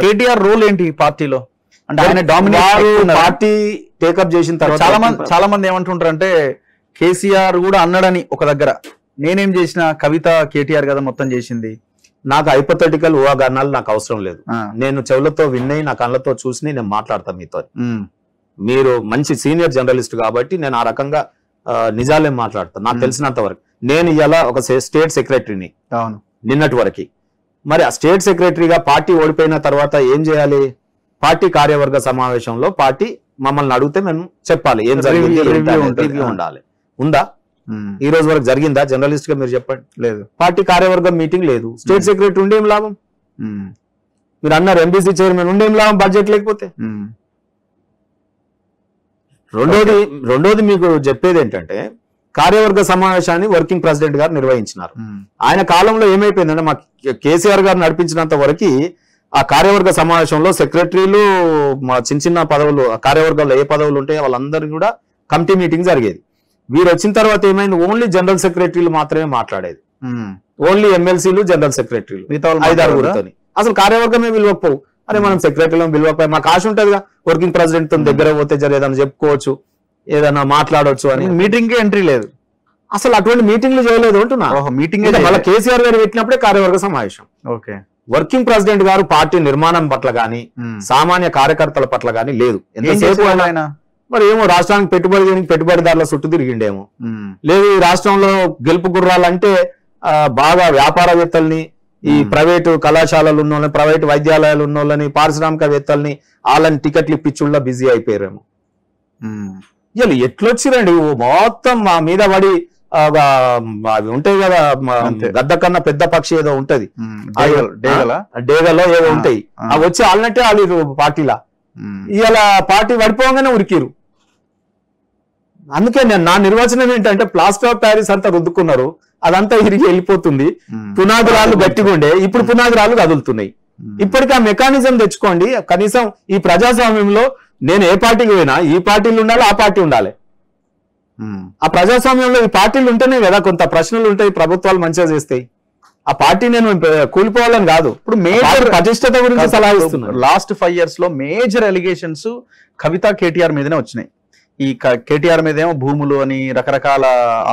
KTR role ఏంటి పార్టీలో? అంటే ఆయన పార్టీ టేకప్ చేసిన తర్వాత చాలా మంది ఏమంటుంటారంటే కేసీఆర్ కూడా అన్నాడని ఒక దగ్గర, నేనేం చేసిన కవిత కేటీఆర్ కదా మొత్తం చేసింది. నాకు హైపోథెటికల్ ఊహాగానాలు నాకు అవసరం లేదు. నేను చెవులతో విన్నాయి, నా కళ్ళతో చూసి నేను మాట్లాడతాను మీతో. మీరు మంచి సీనియర్ జర్నలిస్ట్ కాబట్టి నేను ఆ రకంగా నిజాలేం మాట్లాడతాను నాకు తెలిసినంత వరకు. నేను ఇలా ఒక స్టేట్ సెక్రటరీని నిన్నటి వరకు. మరి ఆ స్టేట్ సెక్రటరీగా పార్టీ ఓడిపోయిన తర్వాత ఏం చేయాలి? పార్టీ కార్యవర్గ సమావేశంలో పార్టీ మమ్మల్ని అడిగితే మేము చెప్పాలి ఏం జరిగింది, రివ్యూ ఉండాలి. ఉందా? ఈ రోజు వరకు జరిగిందా? జర్నలిస్ట్ గా మీరు చెప్పండి. లేదు. పార్టీ కార్యవర్గం మీటింగ్ లేదు. స్టేట్ సెక్రటరీ ఉండేం లాభం? మీరు అన్నారు ఎంబీసీ చైర్మన్ ఉండేం లాభం బడ్జెట్ లేకపోతే. రెండోది మీకు చెప్పేది ఏంటంటే కార్యవర్గ సమావేశాన్ని వర్కింగ్ ప్రెసిడెంట్ గారు నిర్వహించినారు. ఆయన కాలంలో ఏమైపోయిందంటే మా కేసీఆర్ గారు నడిపించినంత వరకు ఆ కార్యవర్గ సమావేశంలో సెక్రటరీలు మా చిన్న పదవులు కార్యవర్గంలో ఏ పదవులు ఉంటాయో వాళ్ళందరూ కూడా కమిటీ మీటింగ్ జరిగేది. వీరు వచ్చిన తర్వాత ఏమైంది? ఓన్లీ జనరల్ సెక్రటరీలు మాత్రమే మాట్లాడేది. ఓన్లీ ఎమ్మెల్సీలు జనరల్ సెక్రటరీలు 5-6 అసలు కార్యవర్గమే విలువకపోవు. అరే మనం సెక్రటరీలో విలువపోయి మాకు ఆశ ఉంటుంది కదా వర్కింగ్ ప్రెసిడెంట్ తో దగ్గర పోతే ఏదైనా చెప్పుకోవచ్చు, ఏదైనా మాట్లాడవచ్చు అని. మీటింగ్ కి ఎంట్రీ లేదు. అసలు అటువంటి మీటింగ్లు చేయలేదు అంటున్నా. మీటింగ్ మళ్ళీ కేసీఆర్ గారు పెట్టినప్పుడే కార్యవర్గ సమావేశం. ఓకే. వర్కింగ్ ప్రెసిడెంట్ గారు పార్టీ నిర్మాణం పట్ల గాని సామాన్య కార్యకర్తల పట్ల గాని లేదు. ఎంతసేపు ఆయన మరి ఏమో రాష్ట్రానికి పెట్టుబడిదారుల చుట్టూ తిరిగిండేమో, లేదు ఈ రాష్ట్రంలో గెలుపు గుర్రాలంటే బాగా వ్యాపారవేత్తల్ని, ఈ ప్రైవేటు కళాశాలలు ఉన్న వాళ్ళని, ప్రైవేటు వైద్యాలయాలు ఉన్న వాళ్ళని, పారిశ్రామికవేత్తల్ని వాళ్ళని టికెట్లు ఇప్పించుల్లా బిజీ అయిపోయారేమో. ఇలా ఎట్లొచ్చిరండి మొత్తం మా మీద పడి అవి ఉంటాయి కదా గద్ద కన్నా పెద్ద పక్షి ఏదో ఉంటది డేగలో ఏదో ఉంటాయి అవి వచ్చి వాళ్ళనట్టే వాళ్ళు పార్టీలా ఇలా పార్టీ పడిపోగానే ఉరికిరు. అందుకే నా నిర్వచనం ఏంటంటే ప్లాస్టర్ ఆఫ్ ప్యారిస్ అంతా రుద్దుకున్నారు, అదంతా ఇరిగి వెళ్ళిపోతుంది. పునాదురాలు గట్టిగా ఉండే ఇప్పుడు పునాదురాలు కదులుతున్నాయి. ఇప్పటికీ ఆ మెకానిజం తెచ్చుకోండి. కనీసం ఈ ప్రజాస్వామ్యంలో నేను ఏ పార్టీకి పోయినా ఈ పార్టీలు ఉండాలి, ఆ పార్టీ ఉండాలి. ఆ ప్రజాస్వామ్యంలో ఈ పార్టీలు ఉంటేనే కదా కొంత ప్రశ్నలు ఉంటాయి, ప్రభుత్వాలు మంచిగా చేస్తాయి. ఆ పార్టీ నేను కూలిపోవాలని కాదు. ఇప్పుడు మేజర్ పటిష్టత గురించి సలహా ఇస్తున్నాను. లాస్ట్ 5 years లో మేజర్ ఎలిగేషన్స్ కవిత కేటీఆర్ మీదనే వచ్చినాయి. ఈ కేటీఆర్ మీద ఏమో భూములు అని రకరకాల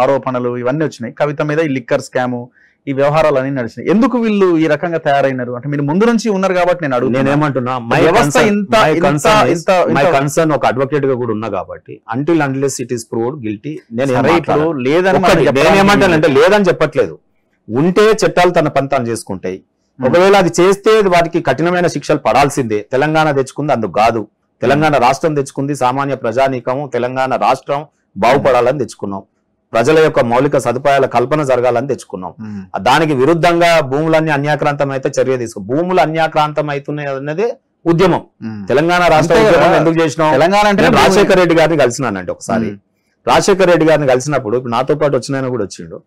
ఆరోపణలు ఇవన్నీ వచ్చినాయి. కవిత మీద ఈ లిక్కర్ స్కాము ఈ వ్యవహారాలు అన్ని నడిచినాయి. ఎందుకు వీళ్ళు ఈ రకంగా తయారైనారు అంటే మీరు ముందు నుంచి ఉన్నారు కాబట్టి నేను అడుగు. నేనేమంటున్నా కన్సర్న్ ఒక అడ్వకేట్ గా కూడా ఉన్నా కాబట్టి until unless it is proved guilty నేనేమంటానంటే లేదని చెప్పట్లేదు. ఉంటే చట్టాలు తన పని తాను చేసుకుంటాయి. ఒకవేళ అది చేస్తే వాటికి కఠినమైన శిక్షలు పడాల్సిందే. తెలంగాణ తెచ్చుకుంది అందుకు కాదు, తెలంగాణ రాష్ట్రం తెచ్చుకుంది సామాన్య ప్రజానీకము తెలంగాణ రాష్ట్రం బాగుపడాలని తెచ్చుకున్నాం, ప్రజల యొక్క మౌలిక సదుపాయాల కల్పన జరగాలని తెచ్చుకున్నాం. దానికి విరుద్ధంగా భూములన్నీ అన్యాక్రాంతం అయితే చర్య భూములు అన్యాక్రాంతం అవుతున్నాయి అన్నదే ఉద్యమం. తెలంగాణ రాష్ట్ర ఉద్యమం ఎందుకు చేసినాం? తెలంగాణ అంటే రాజశేఖర రెడ్డి గారిని కలిసినానంటే ఒకసారి రాజశేఖర రెడ్డి గారిని కలిసినప్పుడు ఇప్పుడు నాతో పాటు వచ్చిన కూడా వచ్చిండు.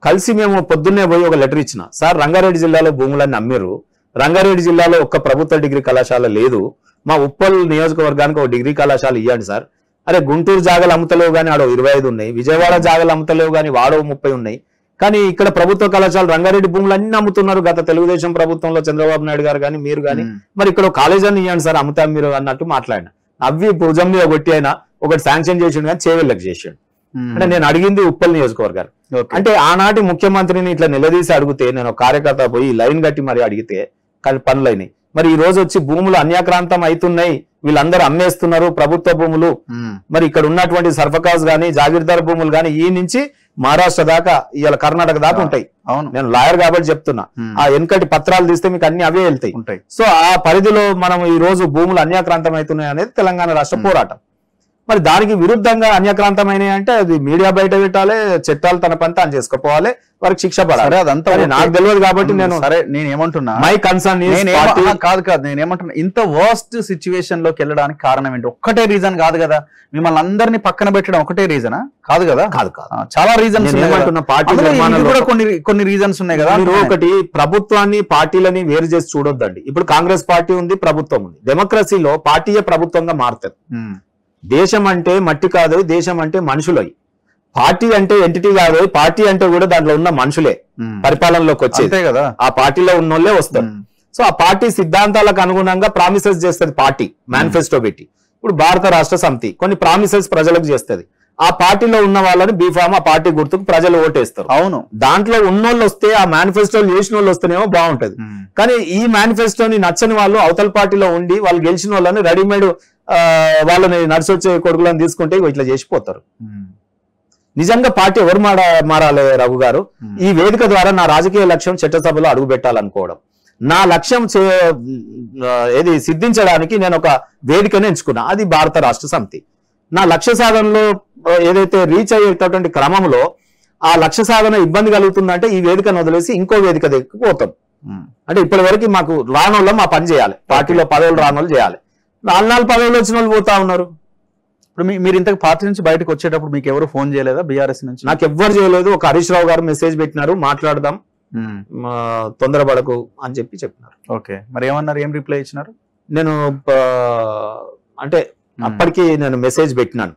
కలిసి మేము పొద్దున్నే పోయి ఒక లెటర్ ఇచ్చిన, సార్ రంగారెడ్డి జిల్లాలో భూములన్నీ అమ్మిర్రు, రంగారెడ్డి జిల్లాలో ఒక్క ప్రభుత్వ డిగ్రీ కళాశాల లేదు, మా ఉప్పల్ నియోజకవర్గానికి ఒక డిగ్రీ కళాశాల ఇవ్వండి సార్. అరే గుంటూరు జాగాలు అమ్ముతలేవు కానీ ఆడో 25 ఉన్నాయి, విజయవాడ జాగాలు అమ్ముతలేవు కానీ వాడో 30 ఉన్నాయి, కానీ ఇక్కడ ప్రభుత్వ కళాశాల రంగారెడ్డి భూములు అన్ని అమ్ముతున్నారు గత తెలుగుదేశం ప్రభుత్వంలో చంద్రబాబు నాయుడు గారు కానీ మీరు కానీ, మరి ఇక్కడ కాలేజ్ అని ఇవ్వండి సార్ అమ్ముతాం మీరు అన్నట్టు మాట్లాడిన. అవి భుజం మీద కొట్టి అయినా ఒకటి శాంక్షన్ చేసిండు కానీ చేవెళ్ళకి చేసాడు. అంటే నేను అడిగింది ఉప్పల్ నియోజకవర్గాలు. అంటే ఆనాటి ముఖ్యమంత్రిని ఇట్లా నిలదీసి అడిగితే నేను కార్యకర్త పోయి లైన్ కట్టి మరి అడిగితే పనులైనాయి. మరి ఈ రోజు వచ్చి భూములు అన్యాక్రాంతం అవుతున్నాయి, వీళ్ళందరూ అమ్మేస్తున్నారు ప్రభుత్వ భూములు. మరి ఇక్కడ ఉన్నటువంటి సర్ఫకాజ్ గానీ జాగీర్దార్ భూములు గానీ ఈ నుంచి మహారాష్ట్ర దాకా ఇవాళ కర్ణాటక దాకా ఉంటాయి. నేను లాయర్ కాబట్టి చెప్తున్నా, ఆ వెనకటి పత్రాలు తీస్తే మీకు అన్ని అవే వెళ్తాయి. సో ఆ పరిధిలో మనం ఈ రోజు భూములు అన్యాక్రాంతం అవుతున్నాయి అనేది తెలంగాణ రాష్ట్ర పోరాటం. మరి దానికి విరుద్ధంగా అన్యాక్రాంతమైనవి అంటే అది మీడియా బయట పెట్టాలి, చట్టాలు తన పని తాను చేసుకోవాలి, వారికి శిక్ష పడాలి. అదంతా నాకు తెలియదు కాబట్టి నేను ఏమంటున్నా మై కన్సర్న్ కాదు నేనేమంటున్నా ఇంత వర్స్ట్ సిచ్యువేషన్ లోకి వెళ్ళడానికి కారణం ఏంటి? ఒక్కటే రీజన్ కాదు కదా, మిమ్మల్ని అందరినీ పక్కన పెట్టడం ఒకటే రీజనా? కాదు కదా, కాదు చాలా రీజన్స్ కొన్ని రీజన్స్ ఉన్నాయి కదా. మీరు ఒకటి ప్రభుత్వాన్ని పార్టీలని వేరు చేసి చూడొద్దండి. ఇప్పుడు కాంగ్రెస్ పార్టీ ఉంది, ప్రభుత్వం ఉంది. డెమోక్రసీలో పార్టీయే ప్రభుత్వంగా మారుతుంది. దేశం అంటే మట్టి కాదు, దేశం అంటే మనుషులై. పార్టీ అంటే ఎంటిటీ కాదు, పార్టీ అంటే కూడా దాంట్లో ఉన్న మనుషులే పరిపాలనలోకి వచ్చేది కదా, ఆ పార్టీలో ఉన్నోళ్లే వస్తారు. సో ఆ పార్టీ సిద్ధాంతాలకు అనుగుణంగా ప్రామిసెస్ చేస్తుంది పార్టీ మేనిఫెస్టో పెట్టి. ఇప్పుడు భారత రాష్ట్ర సమితి కొన్ని ప్రామిసెస్ ప్రజలకు చేస్తుంది. ఆ పార్టీలో ఉన్న వాళ్ళని బీఫామ్ ఆ పార్టీ గుర్తుకు ప్రజలు ఓటేస్తారు. అవును, దాంట్లో ఉన్నోళ్ళు వస్తే ఆ మేనిఫెస్టోలు చేసిన వాళ్ళు వస్తేనేమో బాగుంటది. కానీ ఈ మేనిఫెస్టోని నచ్చని వాళ్ళు అవతల పార్టీలో ఉండి వాళ్ళు గెలిచిన వాళ్ళని రెడీమేడ్ వాళ్ళని నడిచొచ్చే కొడుకులను తీసుకుంటే ఇట్లా చేసిపోతారు. నిజంగా పార్టీ ఎవరు మారాలి రఘు గారు? ఈ వేదిక ద్వారా నా రాజకీయ లక్ష్యం చట్టసభలో అడుగు పెట్టాలనుకోవడం. నా లక్ష్యం ఏది సిద్ధించడానికి నేను ఒక వేదికను ఎంచుకున్నా, అది భారత రాష్ట్ర సమితి. నా లక్ష్య సాధనలో ఏదైతే రీచ్ అయ్యేటటువంటి క్రమంలో ఆ లక్ష్య సాధన ఇబ్బంది కలుగుతుందంటే ఈ వేదికను వదిలేసి ఇంకో వేదిక దగ్గరికి పోతాం. అంటే ఇప్పటి వరకు మాకు రానోళ్ళం మా పని చేయాలి, పార్టీలో పదవులు రానోళ్ళు చేయాలి. 4 పదవులు వచ్చిన వాళ్ళు పోతా ఉన్నారు. ఇప్పుడు మీరు ఇంతకు పార్టీ నుంచి బయటకు వచ్చేటప్పుడు మీకు ఎవరు ఫోన్ చేయలేదా బీఆర్ఎస్ నుంచి? నాకు ఎవ్వరు చేయలేదు. ఒక హరీష్ రావు గారు మెసేజ్ పెట్టినారు, మాట్లాడదాం తొందరపడకు అని చెప్పినారు. ఓకే, మరి ఏమన్నారు? ఏం రిప్లై ఇచ్చినారు? నేను అంటే అప్పటికి నేను మెసేజ్ పెట్టినాను.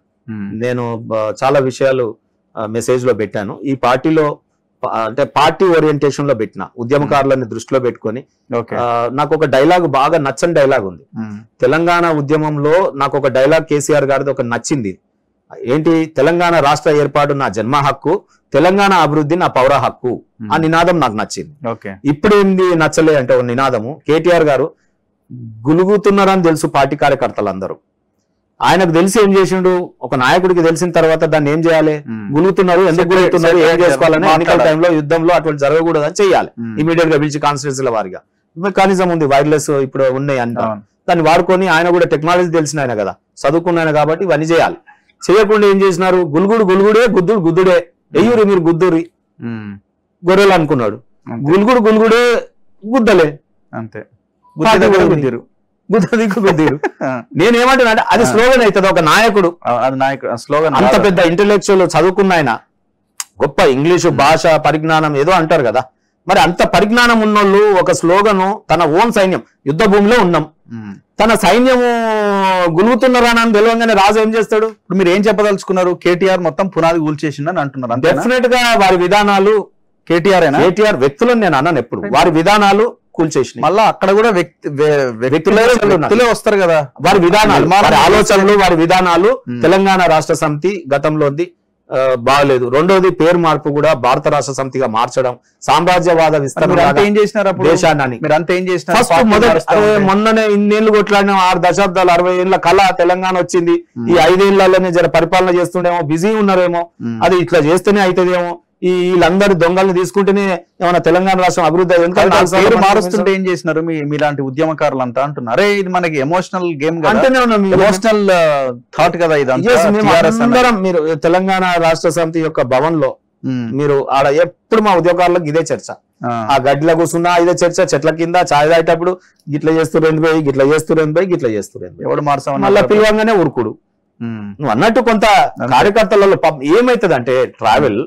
నేను చాలా విషయాలు మెసేజ్ లో పెట్టాను. ఈ పార్టీలో అంటే పార్టీ ఓరియంటేషన్ లో పెట్టిన ఉద్యమకారులని దృష్టిలో పెట్టుకొని నాకు ఒక డైలాగ్ బాగా నచ్చని డైలాగ్ ఉంది. తెలంగాణ ఉద్యమంలో నాకు ఒక డైలాగ్ కేసీఆర్ గారిది ఒక నచ్చింది. ఏంటి? తెలంగాణ రాష్ట్ర ఏర్పాటు నా జన్మ హక్కు, తెలంగాణ అభివృద్ధి నా పౌర హక్కు. ఆ నినాదం నాకు నచ్చింది. ఇప్పుడు ఏంది నచ్చలే అంటే ఒక నినాదము కేటీఆర్ గారు గులుగుతున్నారని తెలుసు పార్టీ కార్యకర్తలందరూ. ఆయనకు తెలిసి ఏం చేసిండు? ఒక నాయకుడికి తెలిసిన తర్వాత దాన్ని ఏం చేయాలి? గులుగుతున్నారు, ఎందుకు గులుగుతున్నారు, ఏం చేసుకోవాలని ఎన్నికల టైంలో యుద్ధంలో అటువంటి జరగకూడదు అని చెయ్యాలి. ఇమీడియట్ గా పిలిచి కాన్స్టిట్యూన్సీల వారిగా మెకానిజం ఉంది, వైర్లెస్ ఇప్పుడు ఉన్నాయి అంట. దాన్ని వాడుకొని ఆయన కూడా టెక్నాలజీ తెలిసిన ఆయన కదా, చదువుకున్న ఆయన కాబట్టి ఇవన్నీ చేయాలి. చేయకుండా ఏం చేసినారు? గులుగుడే గుద్దుడు గుద్దుడే, ఎయ్యూరి మీరు గుద్దురి గొర్రెలు అనుకున్నాడు. గులుగుడే గుద్దలే, అంతే గుద్దరు గుద్దీరు. నేనేమంటున్నా అంటే అది స్లోగన్ అవుతుంది. ఒక నాయకుడు స్లోగన్, అంత పెద్ద ఇంటెలెక్చువల్ చదువుకున్న ఆయన, గొప్ప ఇంగ్లీషు భాష పరిజ్ఞానం ఏదో అంటారు కదా, మరి అంత పరిజ్ఞానం ఉన్నోళ్ళు ఒక స్లోగను తన ఓన్ సైన్యం, యుద్ధ భూమిలో ఉన్నాం, తన సైన్యము గులుగుతున్నారని తెలియగానే రాజు ఏం చేస్తాడు? ఇప్పుడు మీరు ఏం చెప్పదలుచుకున్నారు? కేటీఆర్ మొత్తం పునాది కూల్చేసిందని అంటున్నారు. డెఫినెట్ గా వారి విధానాలు కేటీఆర్ వ్యక్తులను నేను అన్నాను ఎప్పుడు, వారి విధానాలు కూల్చేసి మళ్ళీ అక్కడ కూడా వ్యక్తులే వస్తారు కదా. వారి విధానాలు, వారి ఆలోచనలు, వారి విధానాలు తెలంగాణ రాష్ట్ర సమితి గతంలోది బాగలేదు. రెండోది పేరు మార్పు కూడా భారత రాష్ట్ర సమితిగా మార్చడం, సామ్రాజ్యవాద విస్తరణ దేశాన్ని. మొన్ననే ఇన్నేళ్లు కొట్లాడిన 6 దశాబ్దాలు 60 ఏళ్ల కళ తెలంగాణ వచ్చింది. ఈ 5 ఏళ్లలోనే జర పరిపాలన చేస్తుండేమో, బిజీ ఉన్నారేమో, అది ఇట్లా చేస్తేనే అవుతుందేమో, వీళ్ళందరూ దొంగల్ని తీసుకుంటేనే ఏమైనా తెలంగాణ రాష్ట్రం అభివృద్ధి పేరు మారుస్తుంటే ఏం చేసినారు మీలాంటి ఉద్యమకారులు అంతా అంటున్నారు? అరే ఇది మనకి ఎమోషనల్ గేమ్ కదా, ఎమోషనల్ థాట్ కదా ఇదంతా. మీరు తెలంగాణ రాష్ట్ర సమితి యొక్క భవన్ లో మీరు ఆడ ఎప్పుడు మా ఉద్యోగాలకు ఇదే చర్చ, ఆ గడ్డిలో కూర్చున్నా ఇదే చర్చ, చెట్ల కింద చాయ్ తాగేటప్పుడు గిట్లా చేస్తురేంది పోయి, గిట్లా చేస్తురేంది పోయి, గిట్లా చేస్తురేంది, ఎవడు మార్చా మళ్ళీ పిలవంగానే ఉరుకుడు. నువ్వు అన్నట్టు కొంత కార్యకర్తలలో ఏమైతుంది అంటే ట్రావెల్